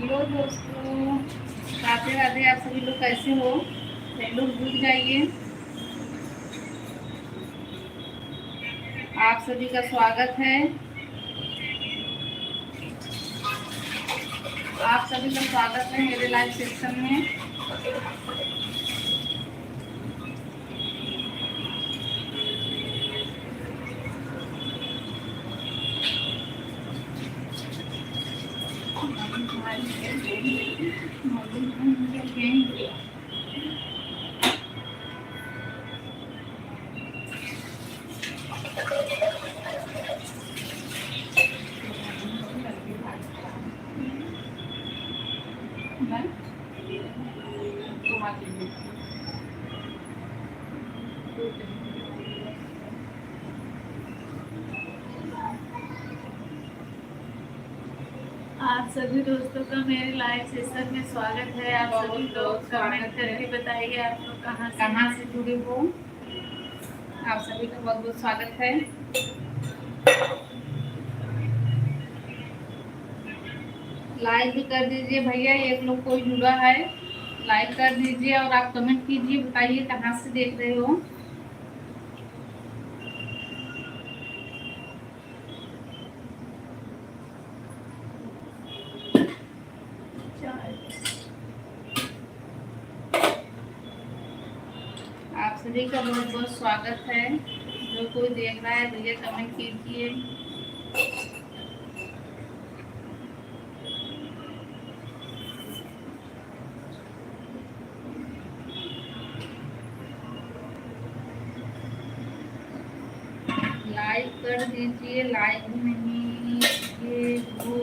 Hello दोस्तों, राधे राधे। आप सभी लोग कैसे हो? सब लोग जुट जाइए। आप सभी का स्वागत है। आप सभी का स्वागत है मेरे लाइव सेक्शन में। आप सभी दोस्तों का मेरे लाइव सेशन में स्वागत है। आप सभी लोग कमेंट करके बताइए आप लोग कहाँ से जुड़े हो। आप सभी का बहुत बहुत स्वागत है। लाइक भी कर दीजिए भैया, एक लोग कोई जुड़ा है, लाइक कर दीजिए और आप कमेंट कीजिए, बताइए कहाँ से देख रहे हो। आप सभी का बहुत बहुत स्वागत है। जो कोई देख रहा है भैया कमेंट कीजिए। लाइक कर दीजिए, लाइक भी नहीं ये वो।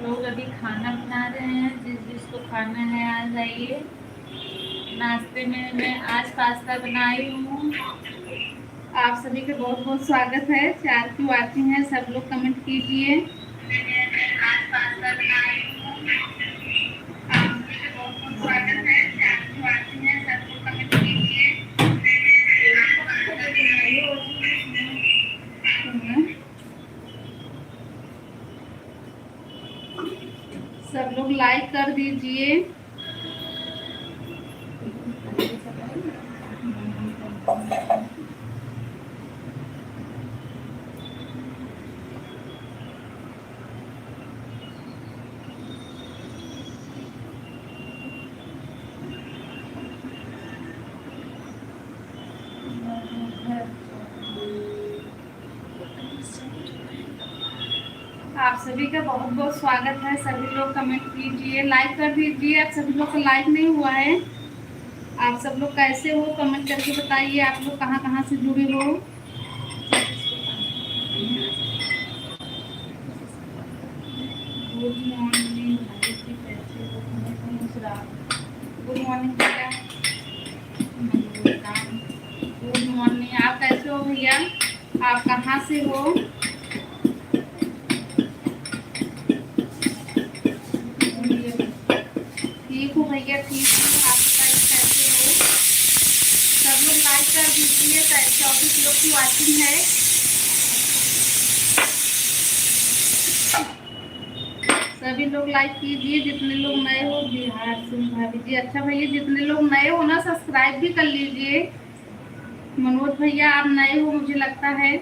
लोग अभी खाना बना रहे हैं, जिसको खाना है आ जाइए। नाश्ते में मैं आज पास्ता बनाई हूँ। आप सभी का बहुत बहुत स्वागत है। 4 क्यों आती हैं, सब लोग कमेंट कीजिए। आज पास्ता बनाई हूँ। आप सभी का बहुत बहुत स्वागत है। 4 क्यों आती हैं, सब लोग कमेंट कीजिए। सब लोग लाइक कर दीजिए। आप सभी का बहुत बहुत स्वागत है। सभी लोग कमेंट कीजिए, लाइक कर दीजिए। आप सभी लोग का लाइक नहीं हुआ है। आप सब लोग कैसे हो, कमेंट करके बताइए। आप लोग कहाँ कहाँ से जुड़े हो। गुड मॉर्निंग, गुड मॉर्निंग भैया। गुड मॉर्निंग, आप कैसे हो भैया? आप कहाँ से हो? ठीक हूँ भैया, ठीक हूँ। आप बताइए कैसे हो? सब लोग लाइक कर दीजिए। 24 लोग की वॉचिंग है। सभी लोग लाइक कीजिए, जितने लोग नए हो। बिहार से भाभी जी, अच्छा भैया, जितने लोग नए हो ना सब्सक्राइब भी कर लीजिए। मनोज भैया आप नए हो मुझे लगता है।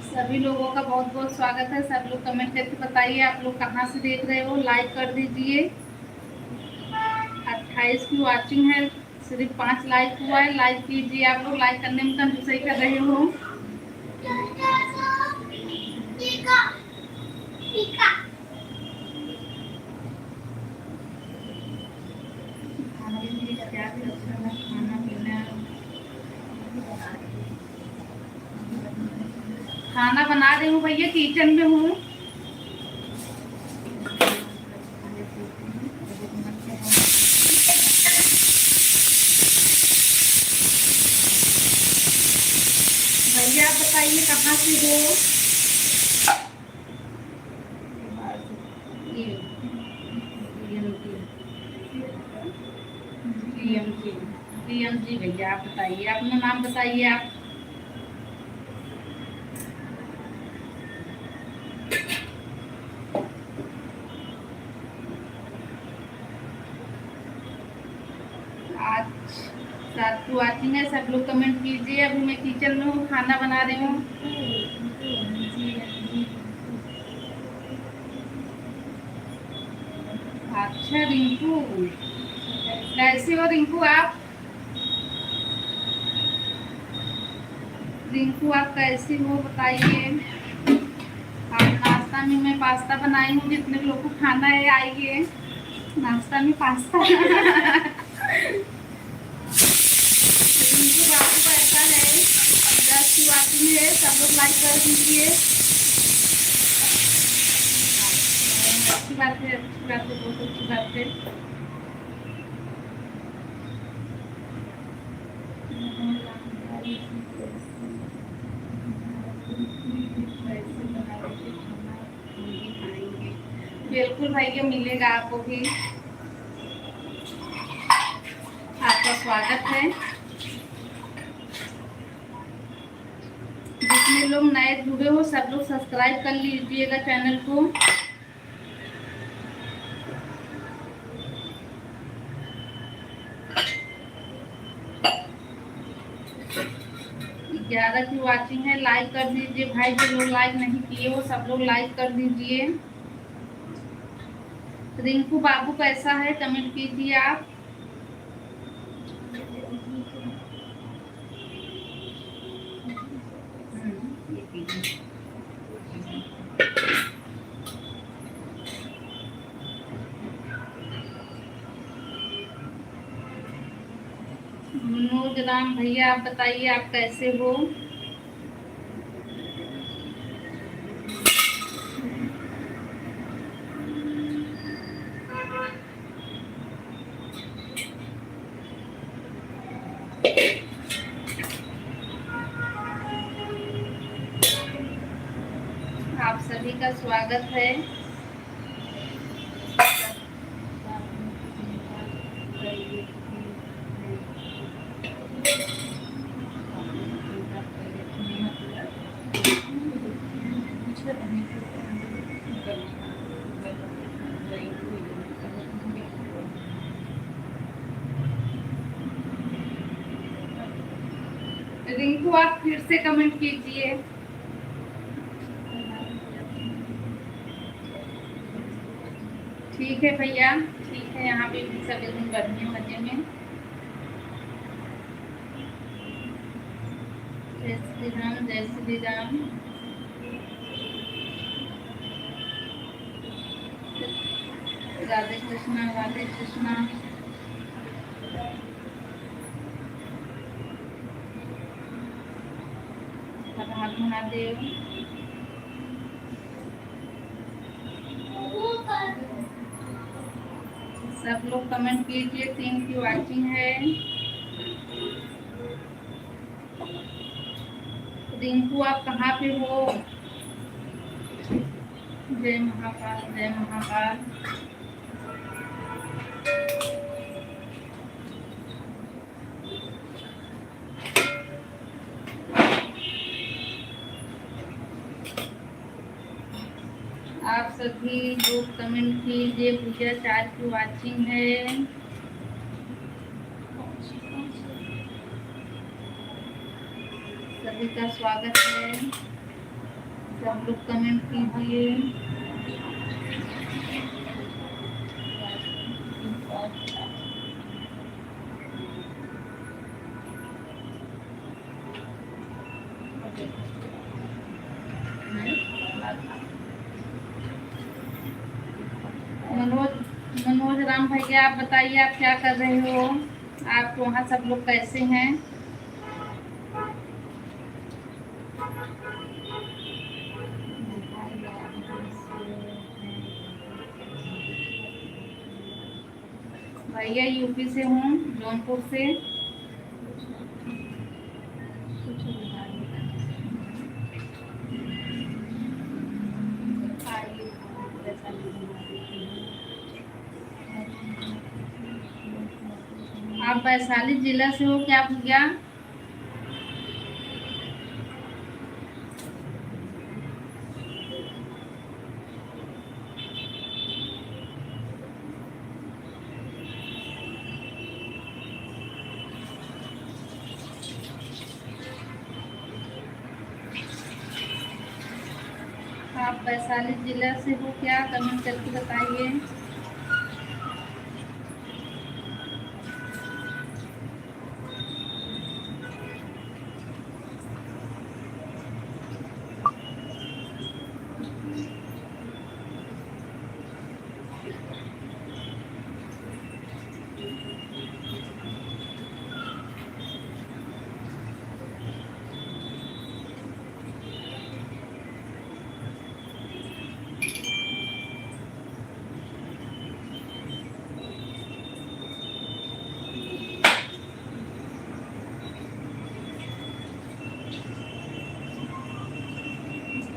सभी लोगों का बहुत बहुत स्वागत है। सब लोग कमेंट करके बताइए आप लोग कहाँ से देख रहे हो। लाइक कर दीजिए। 28 की वॉचिंग है, सिर्फ 5 लाइक हुआ है। लाइक कीजिए। आप लोग लाइक करने में कंजूसाई कर रहे हो। खाना पीना खाना बना रही हूँ भैया, किचन में हूँ। भैया आप बताइए कहाँ से हो? जी भैया आप बताइए, अपना नाम बताइए आप। आज साथ को वॉचिंग है, सब लोग कमेंट कीजिए। अभी मैं किचन में हूँ, खाना बना रही हूँ। अच्छा रिंकू, कैसे हो रिंकू आप? रिंकू आप कैसी हो बताइए। आज नाश्ता में मैं पास्ता बनाई हूँ, जितने लोग को खाना है आइए। नाश्ता में पास्ता। रिंकू बाबू का ऐसा है, 10 की बाती है, सब लोग लाइक कर दीजिए। अच्छी बात है, अच्छी बात है, बहुत अच्छी बात है। बिल्कुल भैया, मिलेगा आपको भी। आपका स्वागत है। जितने लोग नए जुड़े हो सब लोग सब्सक्राइब कर लीजिएगा चैनल को। 11 की वॉचिंग है, लाइक कर दीजिए भाई। जो लोग लाइक नहीं किए वो सब लोग लाइक कर दीजिए। रिंकू बाबू कैसा है कमेंट कीजिए आप। मनोज राम भैया आप बताइए आप कैसे हो? आप सभी का स्वागत है। रिंकू आप फिर से कमेंट कीजिए। ठीक है भैया, ठीक है, यहाँ पे भी सभी दिन बढ़िया मजे में। जय श्री राम, जय श्री राम। राधे कृष्णा, राधे कृष्णा। हर हर महादेव। सब लोग कमेंट कीजिए। 3 की वॉचिंग है। रिंकू आप कहाँ पे हो? जय महाकाल, जय महाकाल। आप सभी लोग कमेंट कीजिए। पूजा 4 की वॉचिंग है। सभी का स्वागत है। सब लोग कमेंट कीजिए। मनोज राम भैया आप बताइए आप क्या कर रहे हो? आप वहाँ सब लोग कैसे हैं? भैया यूपी से हूँ, जौनपुर से। आप वैशाली जिला से हो क्या भैया? आप वैशाली जिला से हो क्या? कमेंट करके बताइए।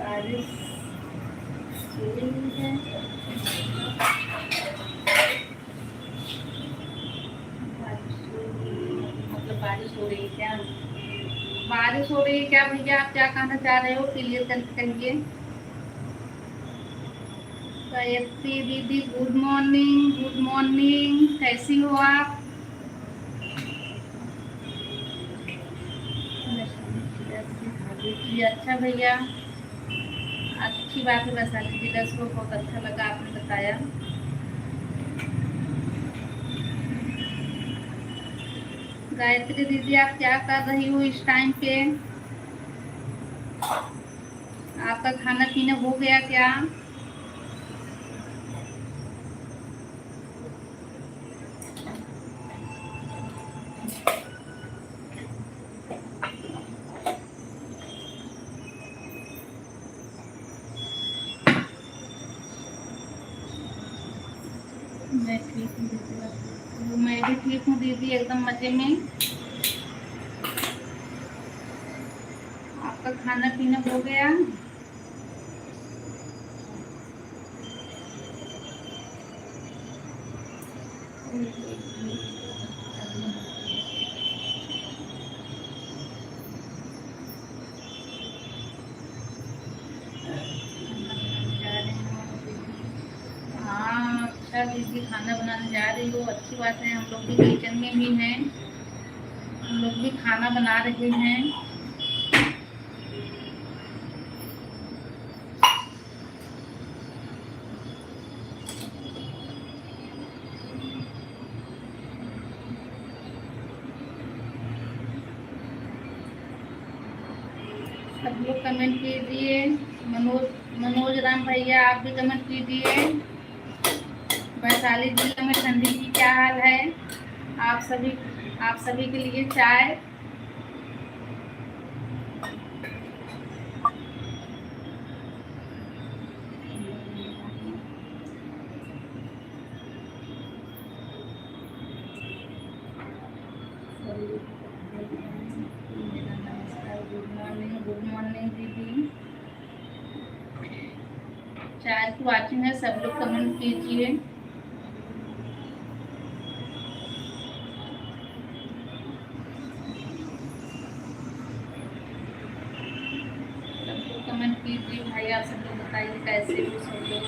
बारिश हो रही है, मतलब बारिश हो रही है क्या? बारिश हो रही है क्या भैया? आप क्या कहना चाह रहे हो, क्लियर करके कहिए। गायत्री दीदी गुड मॉर्निंग, गुड मॉर्निंग, कैसी हो आप? जी अच्छा भैया, अच्छी बात है। वैशाली जिला को बहुत अच्छा लगा आपने बताया। गायत्री दीदी आप क्या कर रही हो इस टाइम पे? आपका खाना पीना हो गया क्या? मैं ठीक हूँ दीदी, मैं भी ठीक हूँ दीदी, एकदम मजे में। आपका खाना पीना हो गया? हाँ अच्छा दीदी, खाना बनाने जा रही हो, अच्छी बात है। हम लोग भी किचन में ही हैं, हम लोग भी खाना बना रहे हैं। सब लोग कमेंट कीजिए। मनोज मनोज राम भैया आप भी कमेंट कीजिए। वैशाली जिले में ठंडी की क्या हाल है? आप सभी के लिए चाय। गुड मॉर्निंग, गुड मॉर्निंग दीदी। चाय की वाचिंग है, सब लोग कमेंट कीजिए। सब लोग कमेंट कीजिए भाई, आप सब लोग बताइए कैसे हो सब लोग।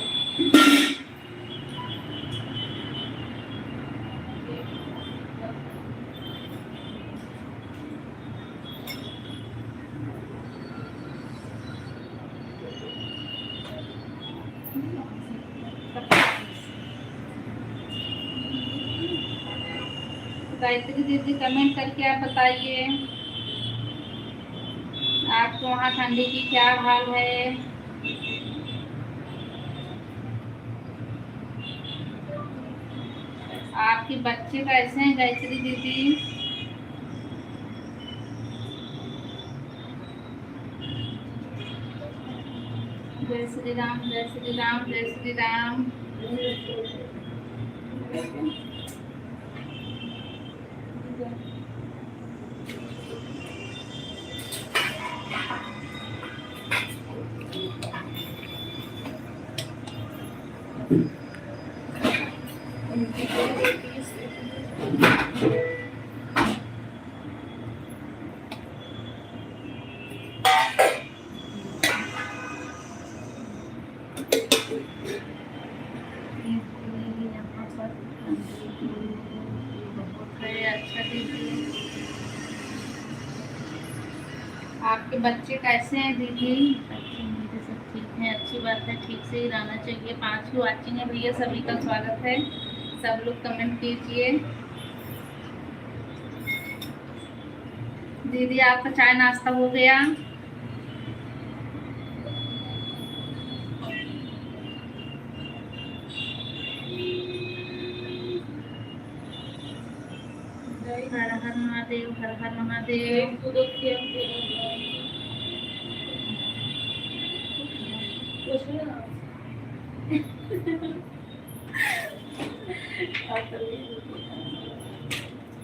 गायत्री दीदी कमेंट करके आप बताइए, आपके वहाँ ठंडी की क्या हाल है? आपके बच्चे कैसे हैं गायत्री दीदी? जय श्री राम, जय श्री राम, जय श्री राम। दीजिए। आपके बच्चे कैसे हैं दीदी? बच्चे मेरे सब ठीक हैं, अच्छी बात है, ठीक से ही रहना चाहिए। 5 की वॉचिंग है भैया, सभी का स्वागत है। सब लोग कमेंट कीजिए। दीदी आपका चाय नाश्ता हो गया? हर हर महादेव, हर हर महादेव।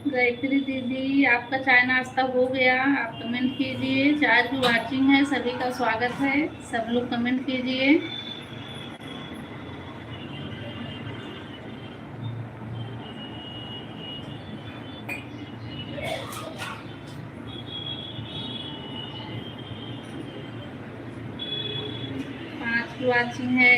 गायत्री दीदी आपका चाय नाश्ता हो गया? आप कमेंट कीजिए। 4 की वॉचिंग है, सभी का स्वागत है। सब लोग कमेंट कीजिए। वॉचिंग है।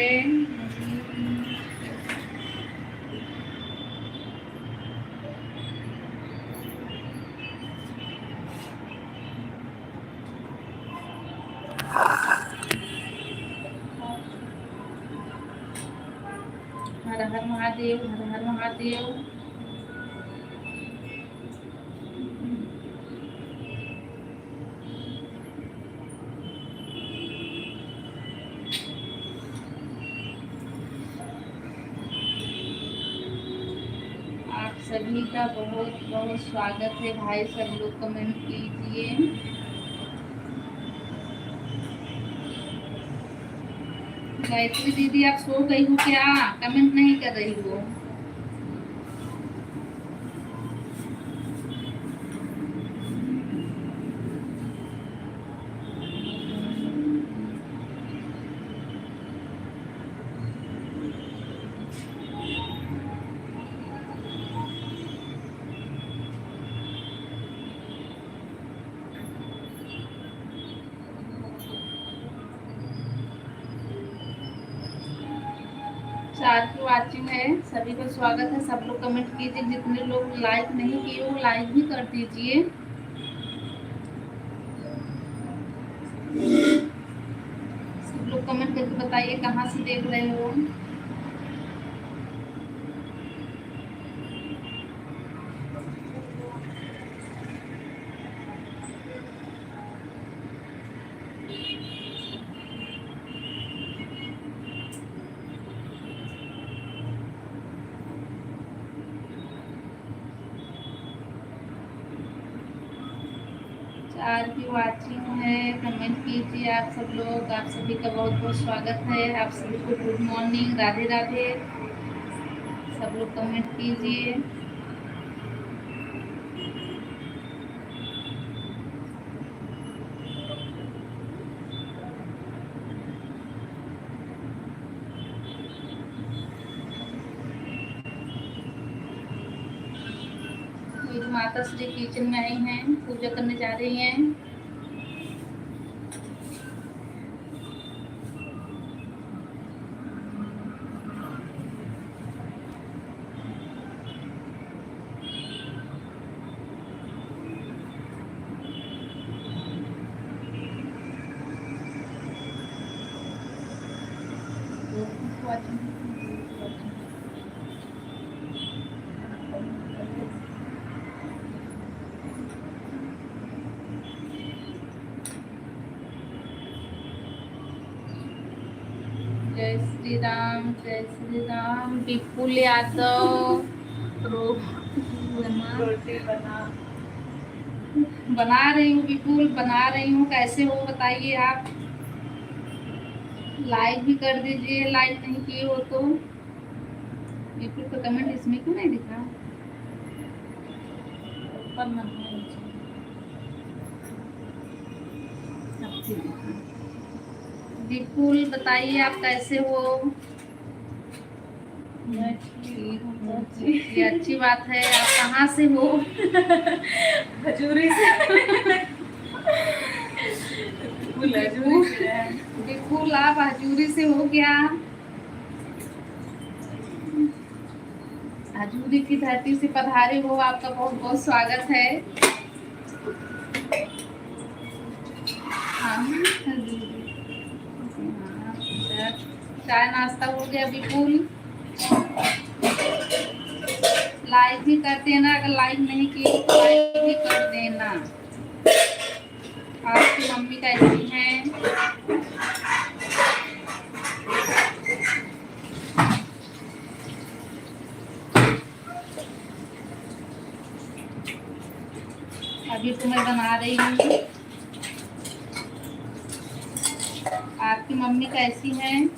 हर हर महादेव, हर हर महादेव। सभी का बहुत बहुत स्वागत है भाई, सब लोग कमेंट कीजिए। गायत्री दीदी आप सो गई हो क्या? कमेंट नहीं कर रही हो। चार की वॉचिंग है, सभी का स्वागत है। सब लोग कमेंट कीजिए। जितने लोग लाइक नहीं किए वो लाइक भी कर दीजिए। सब लोग कमेंट करके बताइए कहाँ से देख रहे हो। चार की वॉचिंग है, कमेंट कीजिए आप सब लोग। आप सभी का बहुत बहुत स्वागत है। आप सभी को गुड मॉर्निंग, राधे राधे। सब लोग कमेंट कीजिए। माता श्री किचन में आई हैं, पूजा करने जा रही हैं। जय श्री राम, जय श्री राम। विपुल यादव रोटी बना रही हूँ। विपुल बना रही हूँ, कैसे हो बताइए आप। लाइक भी कर दीजिए, लाइक नहीं किए हो तो। विपुल का कमेंट इसमें क्यों नहीं दिखा? विपुल बताइए आप कैसे हो। ये अच्छी बात है। आप कहाँ से हो? हजूरी से। विपुल आप हजूरी से हो क्या? हजूरी की धरती से पधारे हो, आपका बहुत बहुत स्वागत है। हाँ, चाय नाश्ता हो गया बिल्कुल। लाइक भी कर देना, अगर लाइक नहीं किए तो लाइक भी कर देना। आपकी मम्मी कैसी हैं? अभी तो मैं बना रही हूँ। आपकी मम्मी कैसी हैं?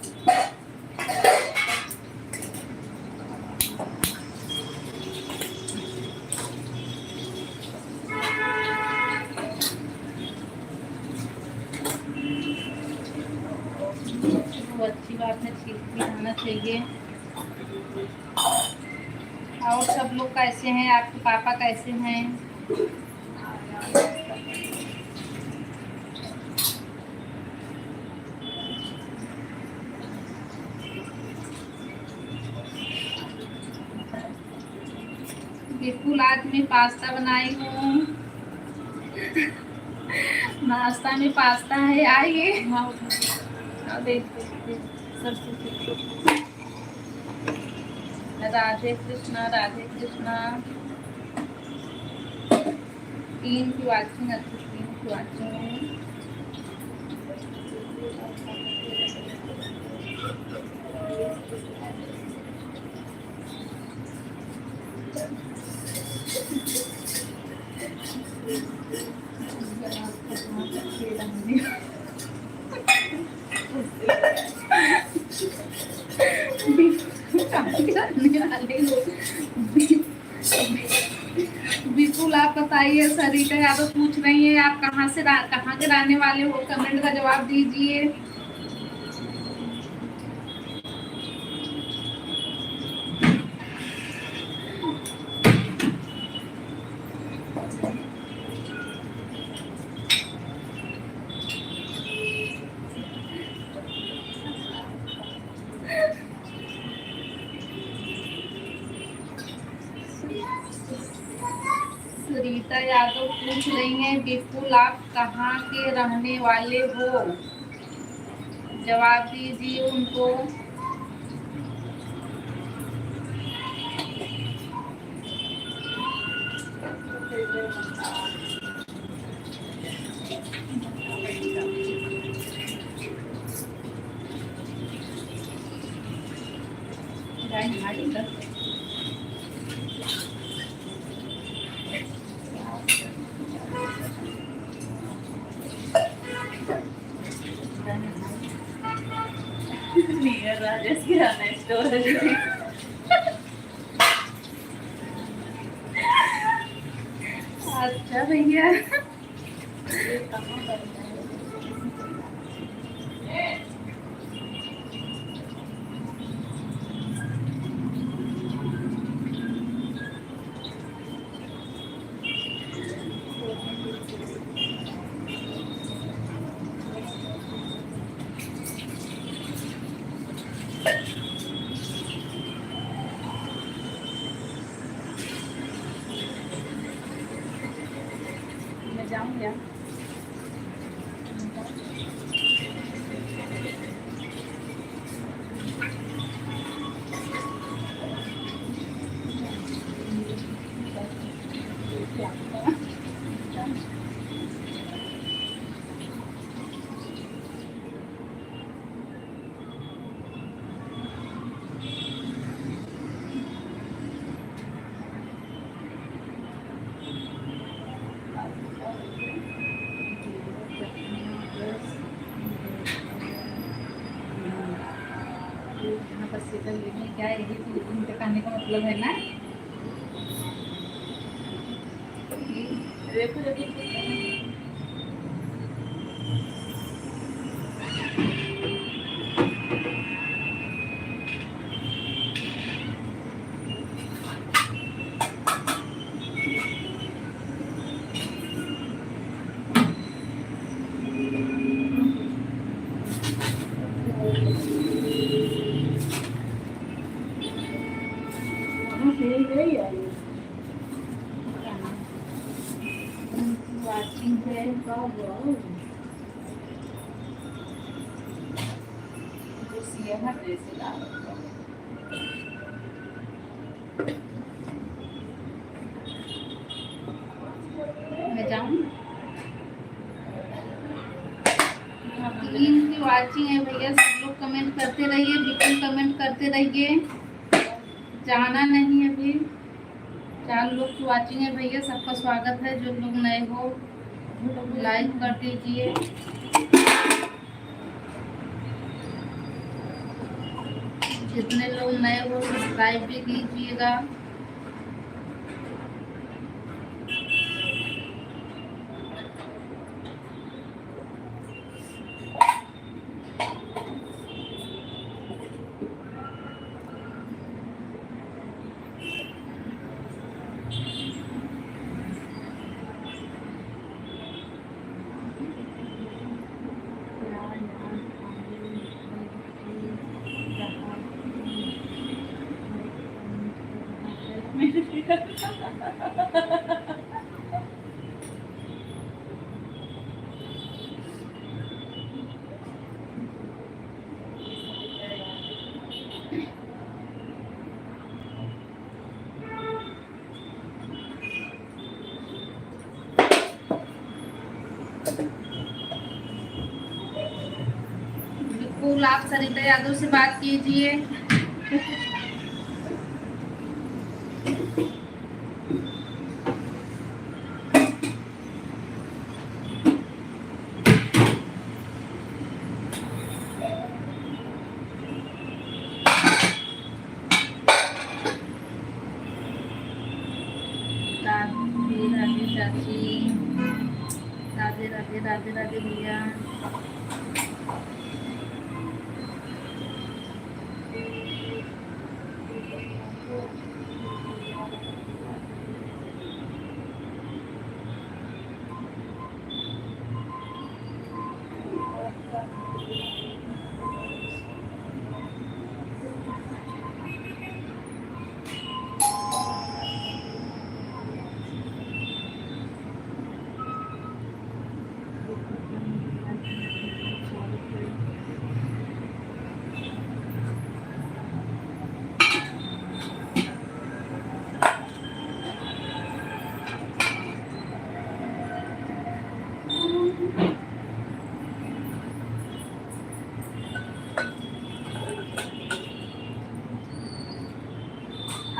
तो अच्छी बात है, सीख भी आना चाहिए। और सब लोग कैसे हैं? आपके पापा कैसे हैं? बिल्कुल, आज मैं पास्ता बनाई हूँ। नाश्ता में पास्ता है, आइए। राधे कृष्णा, राधे कृष्णा। 3 की वाचिंग, अच्छी 3 की वाचिंग। बिल्कुल, आप बताइए। सरिता यादव पूछ रही है आप कहाँ के रहने वाले हो, कमेंट का जवाब दीजिए। सरिता यादव पूछ रही हैं बिल्कुल, आप कहाँ के रहने वाले हो, जवाब दीजिए उनको। राजेश किराना स्टोर है। अच्छा भैया, मैं जाऊँगा। क्या यही कहने का मतलब है ना? देखो वाचिंग है। मैं जाऊँ 3 की वाचिंग है भैया, सब लोग कमेंट करते रहिए, बिल्कुल कमेंट करते रहिए, जाना नहीं अभी। 4 लोग की वाचिंग है भैया, सबका स्वागत है। जो लोग नए हो लाइक कर दीजिए। जितने लोग नए हो सब्सक्राइब भी कीजिएगा। बिल्कुल आप सरिता यादव से बात कीजिए। राधे राधे चाची, राधे राधे राधे राधे भैया।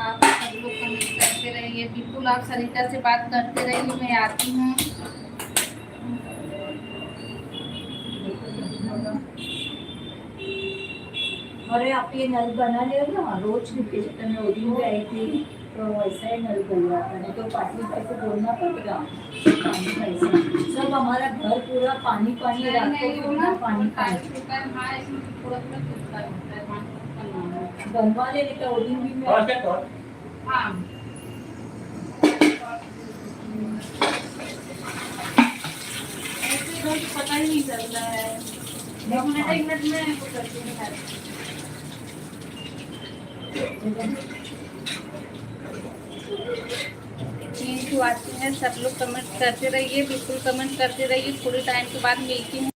आप सब लोग कमेंट करते रहिए, बिल्कुल आप सरिता से बात करते रहिए, मैं आती हूँ। अरे आप ये नल बना ले ना, रोज लिपके चक्कर में ओदी में आई थी तो वैसा ही नल बन रहा था, नहीं तो पानी पैसे बोलना पड़ेगा। पानी पैसे सब हमारा घर पूरा पानी पानी, रात को पूरा पानी पानी बनवा ले लेकर ओदी में। हाँ ऐसे पता ही नहीं चलता है, 1 मिनट में वो करते हैं। चीज आती है, सब लोग कमेंट करते रहिए, बिल्कुल कमेंट करते रहिए। थोड़े टाइम के बाद मिलती हूँ।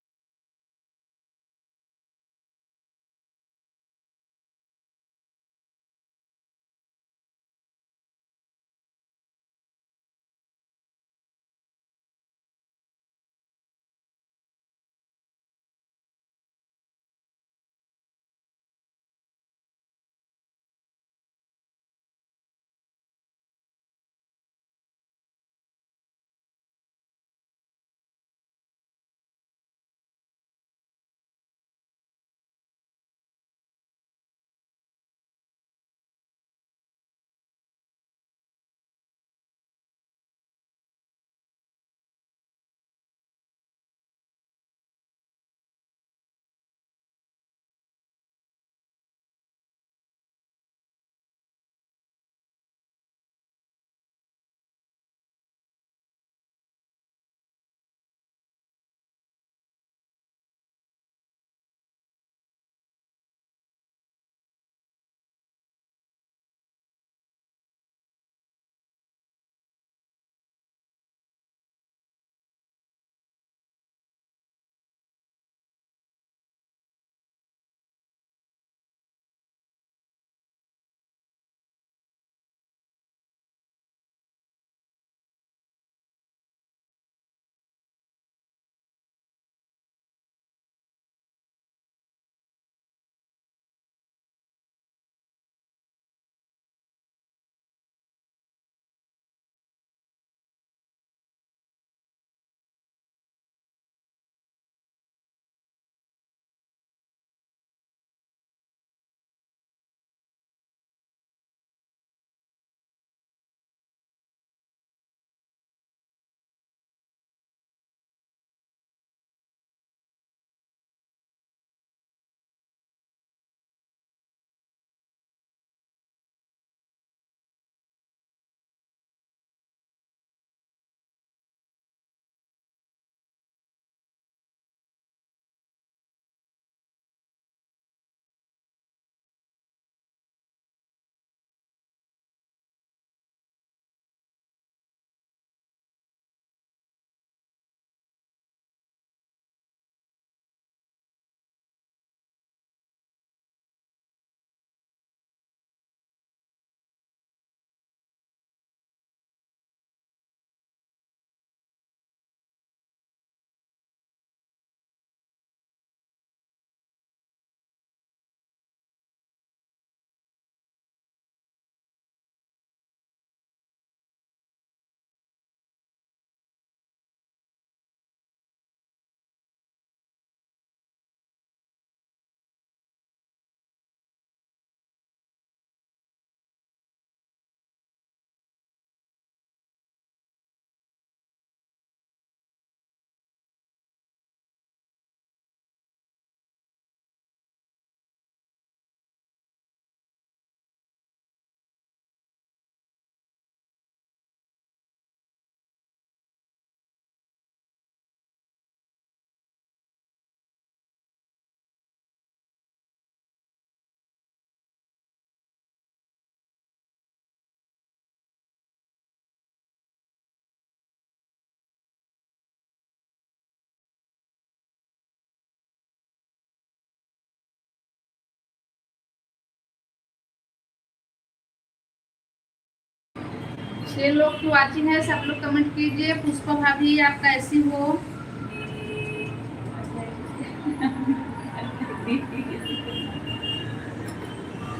6 लोग की वाचिंग है, सब लोग कमेंट कीजिए। पुष्पा भाभी आप कैसी हो?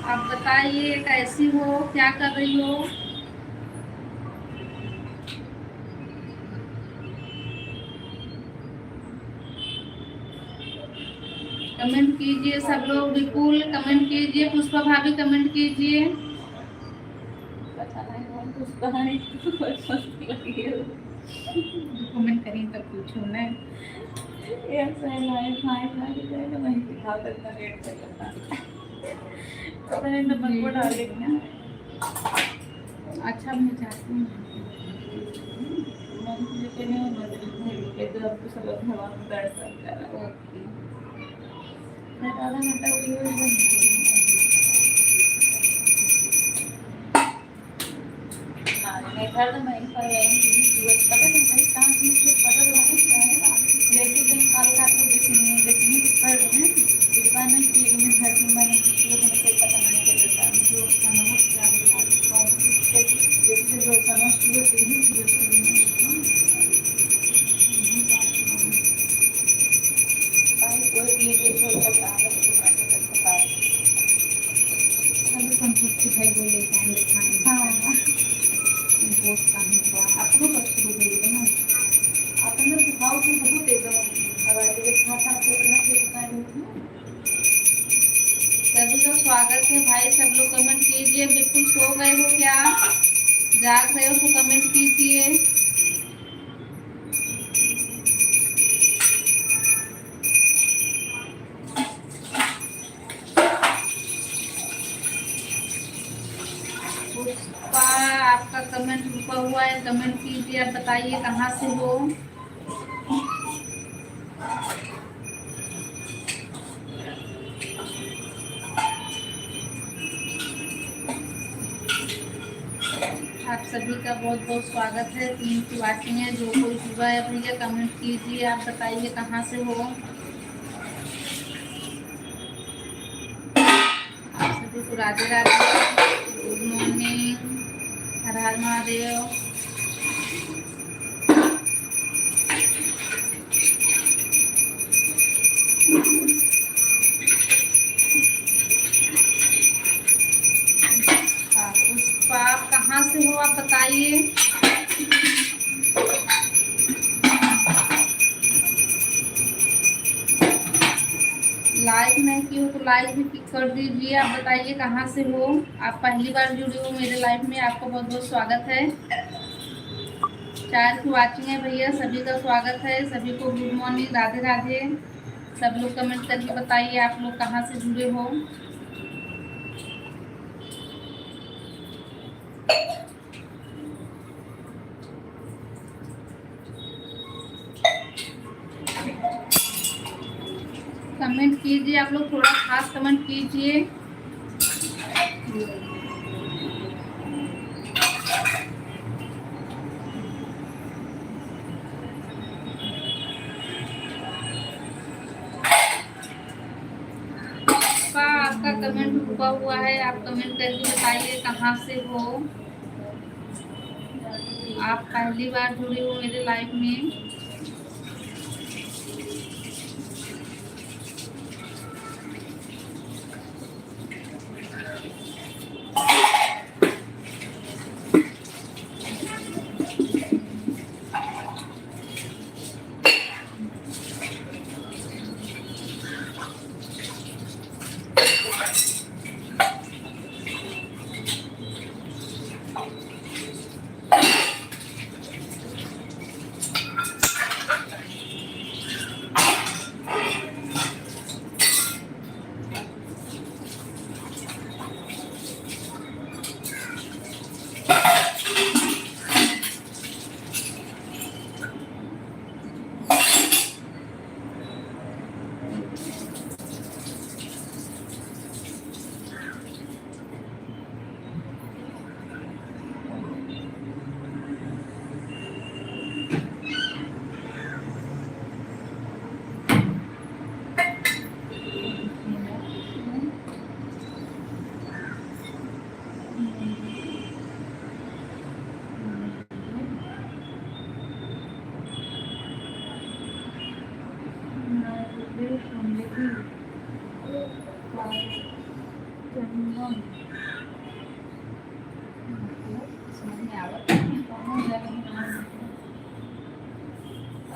आप बताइए कैसी हो, क्या कर रही हो? कमेंट कीजिए सब लोग। विपुल कमेंट कीजिए, पुष्पा भाभी कमेंट कीजिए। पता नहीं कौन पुष्पा है, मस्त लगी है। कमेंट करिए तब पूछो ना। ऐसा है लाइफ हाई फाई जाएगा, वहीं दिखा करता रेट पे करता। पता नहीं नंबर को डालेंगे ना। अच्छा मैं चाहती हूँ मन मुझे कहने में मदद है तो आपको सब लोग हवा में बैठ सकता है। ओके। मैं आधा घंटा वीडियो बन मैं घर में वहीं पर आएंगी सुबह तब तो भाई काम में से पता लगा है लेकिन दिन काल का तो देखनी पर है दुकान में कि मैं घर में मैंने किसी को कोई पता नहीं चलता जो समझ क्या है जैसे जो समझ जो तेरी कोई भी के छोड़ सकता है संतुष्टि भाई बोले टाइम दिखाने। हाँ बहुत काम हुआ आपको बस शुरू कर दो ना। अपन लोग खाओ तो बहुत देगा हमारे के खाता को रख के दुकान में सभी का स्वागत है भाई, सब लोग कमेंट कीजिए। बिल्कुल सो गए हो क्या, जाग रहे हो तो कमेंट कीजिए। पुष्पा आपका कमेंट रुका हुआ है, कमेंट कीजिए। आप बताइए कहाँ से हो। आप सभी का बहुत बहुत स्वागत है। 3 की वाचिंग है, जो कोई जुड़ा है भैया कमेंट कीजिए। आप बताइए कहाँ से हो। आप सभी को राधे राधे, गुड मॉर्निंग, हर हर महादेव। पुष्पा आप कहाँ से हो, आप बताइए। लाइक नहीं की हो तो लाइक भी क्लिक कर दीजिए। आप बताइए कहाँ से हो। आप पहली बार जुड़े हो मेरे लाइफ में, आपका बहुत बहुत स्वागत है। 4 की वाचिंग है भैया, सभी का स्वागत है। सभी को गुड मॉर्निंग, राधे राधे। सब लोग कमेंट करके बताइए आप लोग कहाँ से जुड़े हो। कमेंट कीजिए आप लोग, थोड़ा खास कमेंट कीजिए। आपका कमेंट रुका हुआ है, आप कमेंट करके बताइए कहाँ से हो। आप पहली बार जुड़े हो मेरे लाइफ में।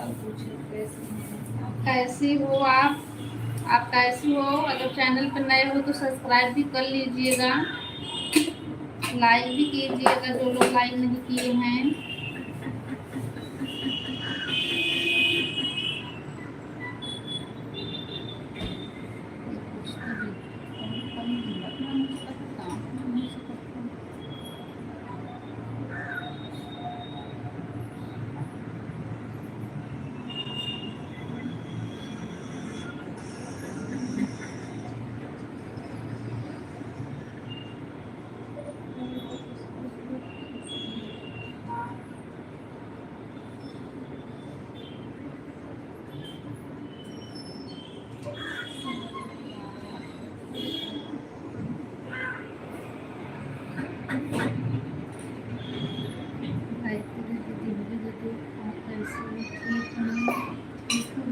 आप पूछे कैसे हैं आप? कैसी हो आप कैसी हो? अगर चैनल पर नए हो तो सब्सक्राइब भी कर लीजिएगा, लाइक भी कीजिएगा जो लोग लाइक नहीं किए हैं।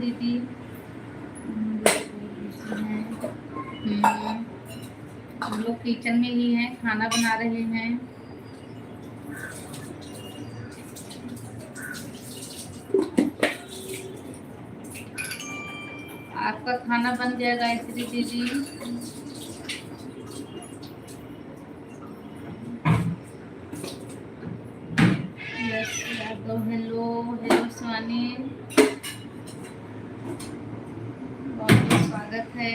दीदी हम लोग किचन में ही हैं, खाना बना रहे हैं। आपका खाना बन गया गायत्री दीदी? Yes Yadav, hello hello Swani, बहुत बहुत स्वागत है।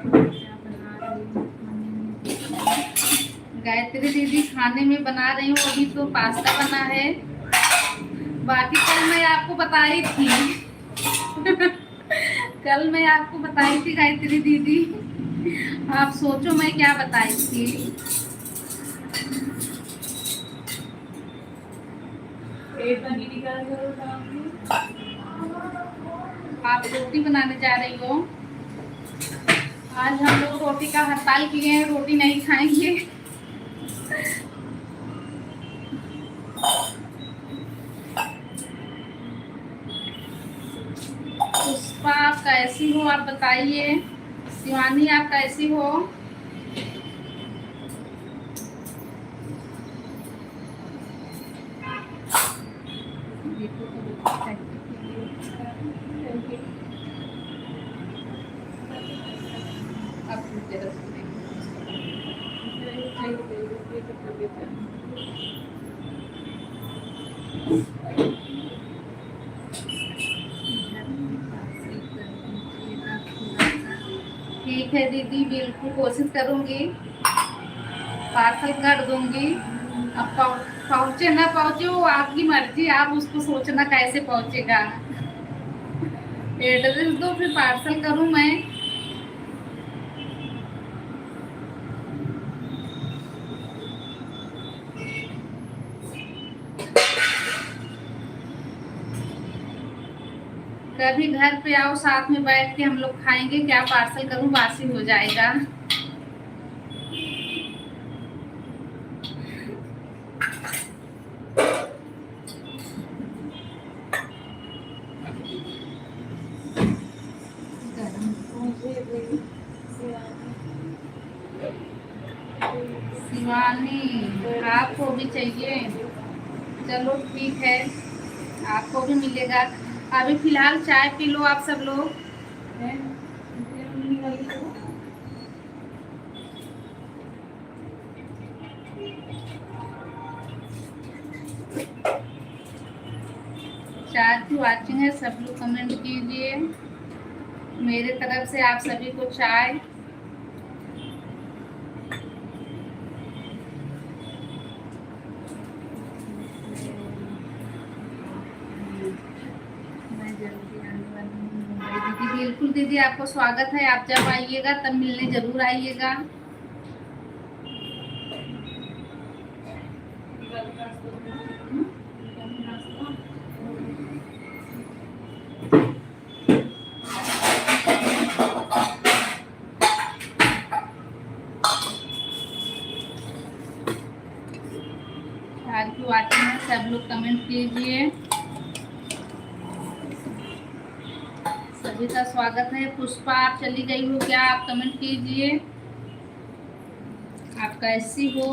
क्या बना रही हूँ खाने में? गायत्री दीदी खाने में बना रही हूँ, अभी तो पास्ता बना है। बाकी कल मैं आपको बताई थी कल मैं आपको बताई थी गायत्री दीदी, आप सोचो मैं क्या बताई थी। पेट बनी निकाल करो काम में। आप रोटी बनाने जा रही हो? आज हम लोग रोटी का हड़ताल किए हैं, रोटी नहीं खाएंगे। पुष्पा आप कैसी हो आप बताइए। शिवानी आप कैसी हो? ठीक है दीदी, बिल्कुल कोशिश करूंगी, पार्सल कर दूंगी। अब पहुंचे ना पहुंचे वो आपकी मर्जी, आप उसको सोचना कैसे पहुंचेगा। एड्रेस दो फिर पार्सल करूं मैं। कभी घर पे आओ, साथ में बैठ के हम लोग खाएंगे। क्या पार्सल करूं, बासी हो जाएगा। शिवानी आपको भी चाहिए? चलो ठीक है, आपको भी मिलेगा। अभी फिलहाल चाय पी लो आप सब लोग। चाय की वाचिंग है, सब लोग कमेंट कीजिए। मेरे तरफ से आप सभी को चाय। मैं जल्दी आने वाली हूँ मुंबई दीदी। बिल्कुल दीदी, आपको स्वागत है। आप जब आइएगा तब मिलने जरूर आइएगा। आज की वाचिंग है, सब लोग कमेंट कीजिए। सभी का स्वागत है। पुष्पा आप चली गई हो क्या? आप कमेंट कीजिए, आप कैसी हो?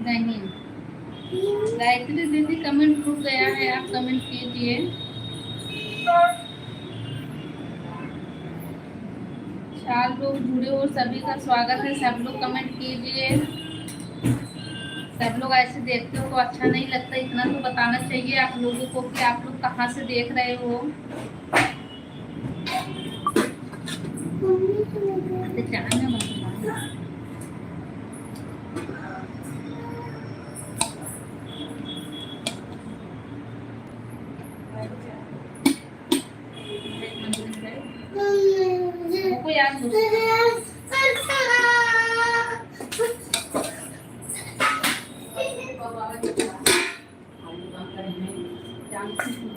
नहीं, गायत्री दीदी कमेंट रुक गया है, आप कमेंट कीजिए। 4 लोग जुड़े हो, सभी का स्वागत है। सब लोग कमेंट कीजिए। सब लोग ऐसे देखते हो तो अच्छा नहीं लगता, इतना तो बताना चाहिए आप लोगों को कि आप लोग कहाँ से देख रहे हो। जाना मत। हमको याद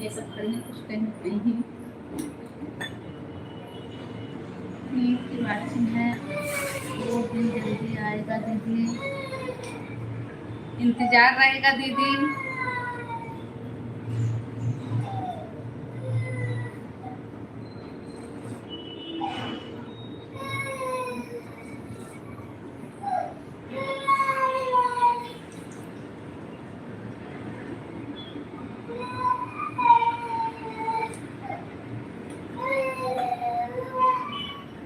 ये सब करने कुछ कहीं नहीं की बात है। वो दिन जल्दी आएगा दीदी, इंतजार रहेगा दीदी।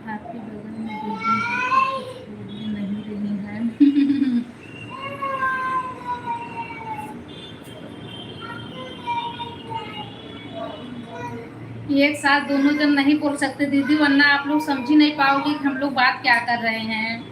आपके बगल में दीदी कुछ नहीं रही है। एक साथ दोनों जन नहीं बोल सकते दीदी, वरना आप लोग समझ ही नहीं पाओगे कि हम लोग बात क्या कर रहे हैं।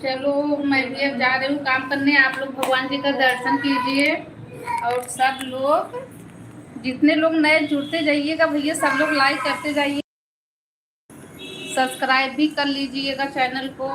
चलो मैं भी अब जा रही हूँ काम करने, आप लोग भगवान जी का दर्शन कीजिए। और सब लोग जितने लोग नए जुड़ते जाइएगा भैया, सब लोग लाइक करते जाइए, सब्सक्राइब भी कर लीजिएगा चैनल को।